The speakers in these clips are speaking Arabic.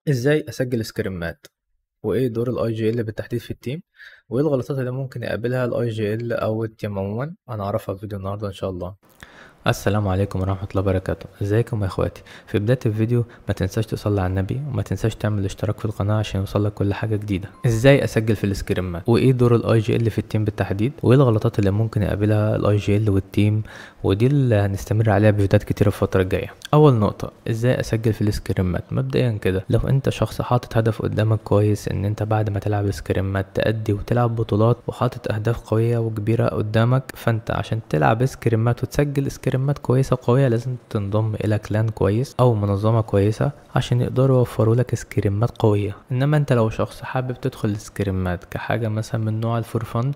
ازاي اسجل سكريمات، وايه دور الاي جي ال بالتحديد في التيم، وايه الغلطات اللي ممكن يقابلها الاي جي ال او التيم عموما. انا اعرفها في فيديو النهارده ان شاء الله. السلام عليكم ورحمة الله وبركاته. ازيكم يا اخواتي؟ في بداية الفيديو ما تنساش تصلي على النبي، وما تنساش تعمل اشتراك في القناة عشان يوصلك كل حاجة جديدة. ازاي اسجل في السكريمات، وايه دور الاي جي ال في التيم بالتحديد، وايه الغلطات اللي ممكن يقابلها الاي جي ال والتيم، ودي اللي هنستمر عليها بفيديوهات كتير الفترة الجاية. اول نقطة، ازاي اسجل في السكريمات. مبدئيا كده، لو انت شخص حاطط هدف قدامك كويس ان انت بعد ما تلعب سكريمات تأدي وتلعب بطولات، وحاطط اهداف قوية وكبيرة قدامك، فانت عشان تلعب سكريمات وتسجل سكريمات كويسة قوية لازم تنضم الى كلان كويس او منظمة كويسة عشان يقدروا يوفروا لك سكريمات قوية. انما انت لو شخص حابب تدخل السكريمات كحاجة مثلا من نوع الفور،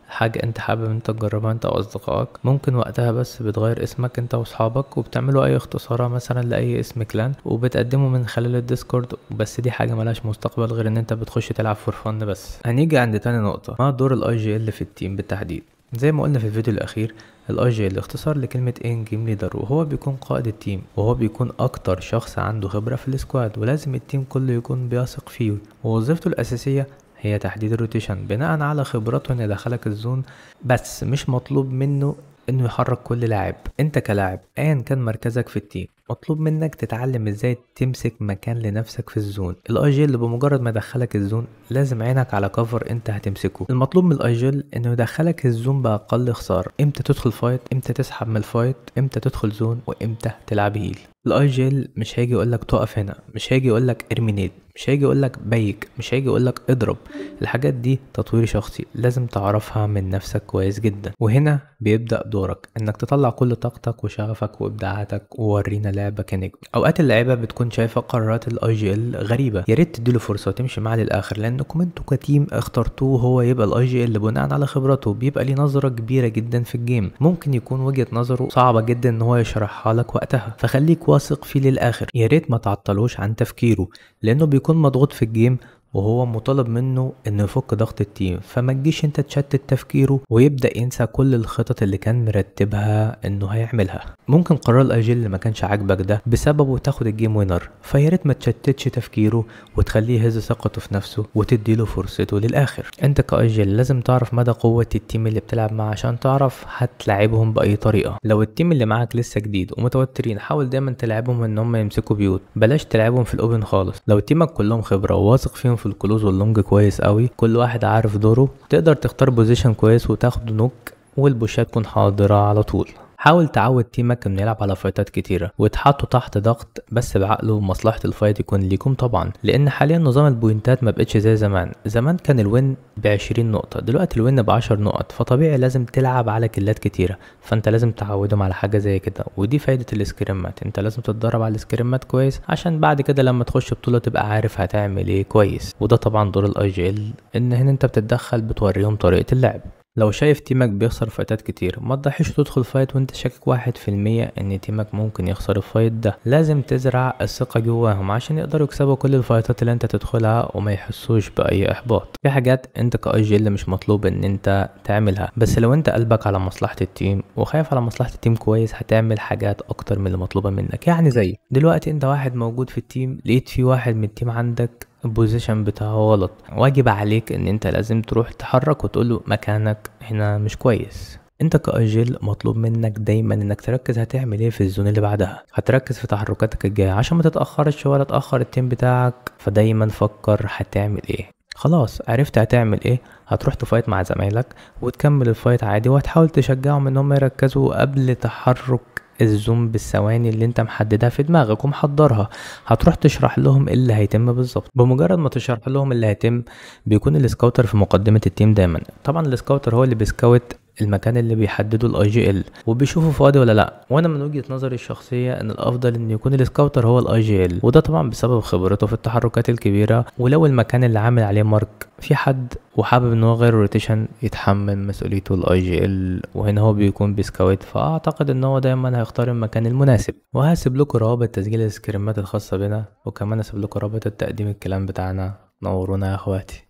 حاجة انت حابب انت تجربها انت واصدقائك، ممكن وقتها بس بتغير اسمك انت واصحابك وبتعملوا اي اختصارة مثلا لاي اسم كلان وبتقدمه من خلال الديسكورد. بس دي حاجة ملهاش مستقبل غير ان انت بتخش تلعب فور فن بس. هنيجي عند تاني نقطة، ما دور الاي جي ال في التيم بالتحديد. زي ما قلنا في الفيديو الاخير، الاي جي ال اختصار لكلمة ان جيم ليدر، وهو بيكون قائد التيم، وهو بيكون اكتر شخص عنده خبرة في السكواد، ولازم التيم كله يكون بيثق فيه. ووظيفته الاساسية هي تحديد الروتيشن بناء على خبرته ان يدخلك الزون، بس مش مطلوب منه انه يحرك كل لاعب. انت كلاعب ايا كان مركزك في التيم مطلوب منك تتعلم ازاي تمسك مكان لنفسك في الزون. الاي جي اللي بمجرد ما يدخلك الزون لازم عينك على كفر انت هتمسكه. المطلوب من الاي جي انه يدخلك الزون باقل خسارة، امتى تدخل فايت، امتى تسحب من الفايت، امتى تدخل زون، وامتى تلعب هيل. الاي جي مش هيجي يقولك تقف هنا، مش هيجي يقولك ارمي نيد، مش هيجي يقولك بيك، مش هيجي يقولك اضرب. الحاجات دي تطوير شخصي لازم تعرفها من نفسك كويس جدا. وهنا بيبدأ دورك انك تطلع كل طاقتك وشغفك وابداعاتك وورينا لعبك يا نجم. اوقات اللعيبه بتكون شايفه قرارات الاي جي ال غريبه، يا ريت تديله فرصه وتمشي معاه للاخر، لانكم انتوا كتيم اخترتوه هو يبقى الاي جي ال بناء على خبرته. بيبقى ليه نظره كبيره جدا في الجيم، ممكن يكون وجهه نظره صعبه جدا ان هو يشرحها لك وقتها، فخليك واثق فيه للاخر. يا ريت ما تعطلوش عن تفكيره، لانه بيكون مضغوط في الجيم وهو مطالب منه انه يفك ضغط التيم. فما تجيش انت تشتت تفكيره ويبدأ ينسى كل الخطط اللي كان مرتبها انه هيعملها. ممكن قرار الاجل اللي ما كانش عاجبك ده بسببه تاخد الجيم وينر، فياريت ما تشتتش تفكيره وتخليه يهز ثقته في نفسه وتديله فرصته للاخر. انت كاجل لازم تعرف مدى قوة التيم اللي بتلعب معاه عشان تعرف هتلاعبهم باي طريقة. لو التيم اللي معاك لسه جديد ومتوترين حاول دايما تلعبهم ان هم يمسكوا بيوت، بلاش تلعبهم في الاوبن خالص. لو تيمك كلهم خبرة وواثق فيهم في الكلوز واللونج كويس قوي، كل واحد عارف دوره، تقدر تختار بوزيشن كويس وتاخد نوك والبوشات تكون حاضرة على طول. حاول تعود تيمك انه يلعب على فايتات كتيرة وتحطه تحت ضغط بس بعقله، ومصلحة الفايت يكون ليكم طبعا، لان حاليا نظام البوينتات ما بقتش زي زمان. زمان كان الوين ب20 نقطة، دلوقتي الوين ب10 نقط، فطبيعي لازم تلعب على كيلات كتيرة، فانت لازم تعودهم على حاجة زي كده. ودي فايدة السكريمات، انت لازم تتدرب على السكريمات كويس عشان بعد كده لما تخش بطولة تبقى عارف هتعمل ايه كويس. وده طبعا دور الاي جي ال، ان هنا انت بتتدخل بتوريهم طريقة اللعب. لو شايف تيمك بيخسر فايتات كتير ما تضحيش وتدخل فايت وانت شاكك 1% ان تيمك ممكن يخسر الفايت ده. لازم تزرع الثقة جواهم عشان يقدروا يكسبوا كل الفايتات اللي انت تدخلها وما يحسوش باي احباط. في حاجات انت كاي جي اللي مش مطلوب ان انت تعملها، بس لو انت قلبك على مصلحة التيم وخايف على مصلحة التيم كويس هتعمل حاجات اكتر من اللي مطلوبة منك. يعني زي دلوقتي انت واحد موجود في التيم، لقيت في واحد من التيم عندك البوزيشن بتاعه غلط، واجب عليك ان انت لازم تروح تحرك وتقوله مكانك هنا مش كويس. انت كاجيل مطلوب منك دايما انك تركز هتعمل ايه في الزون اللي بعدها، هتركز في تحركاتك الجايه عشان ما تتاخرش ولا تاخر التيم بتاعك. فدايما فكر هتعمل ايه. خلاص عرفت هتعمل ايه، هتروح تفايت مع زمايلك وتكمل الفايت عادي، وهتحاول تشجعهم ان هم يركزوا قبل تحرك الزوم بالثواني اللي انت محددها في دماغك ومحضرها. هتروح تشرح لهم ايه اللي هيتم بالظبط. بمجرد ما تشرح لهم اللي هيتم بيكون السكاوتر في مقدمة التيم دايما. طبعا السكاوتر هو اللي بيسكاوت المكان اللي بيحدده الاي جي ال وبيشوفه فاضي ولا لا. وانا من وجهة نظري الشخصية ان الافضل ان يكون السكاوتر هو الاي جي ال، وده طبعا بسبب خبرته في التحركات الكبيرة. ولو المكان اللي عامل عليه مارك في حد وحابب ان هو غير روتيشن يتحمل مسؤوليته الاي جي ال، وهنا هو بيكون بيسكاوت، فاعتقد ان هو دايما هيختار المكان المناسب. وهسيب لكم روابط تسجيل السكريمات الخاصة بنا، وكمان هسيب لكم رابط التقديم الكلام بتاعنا. نورونا يا اخواتي.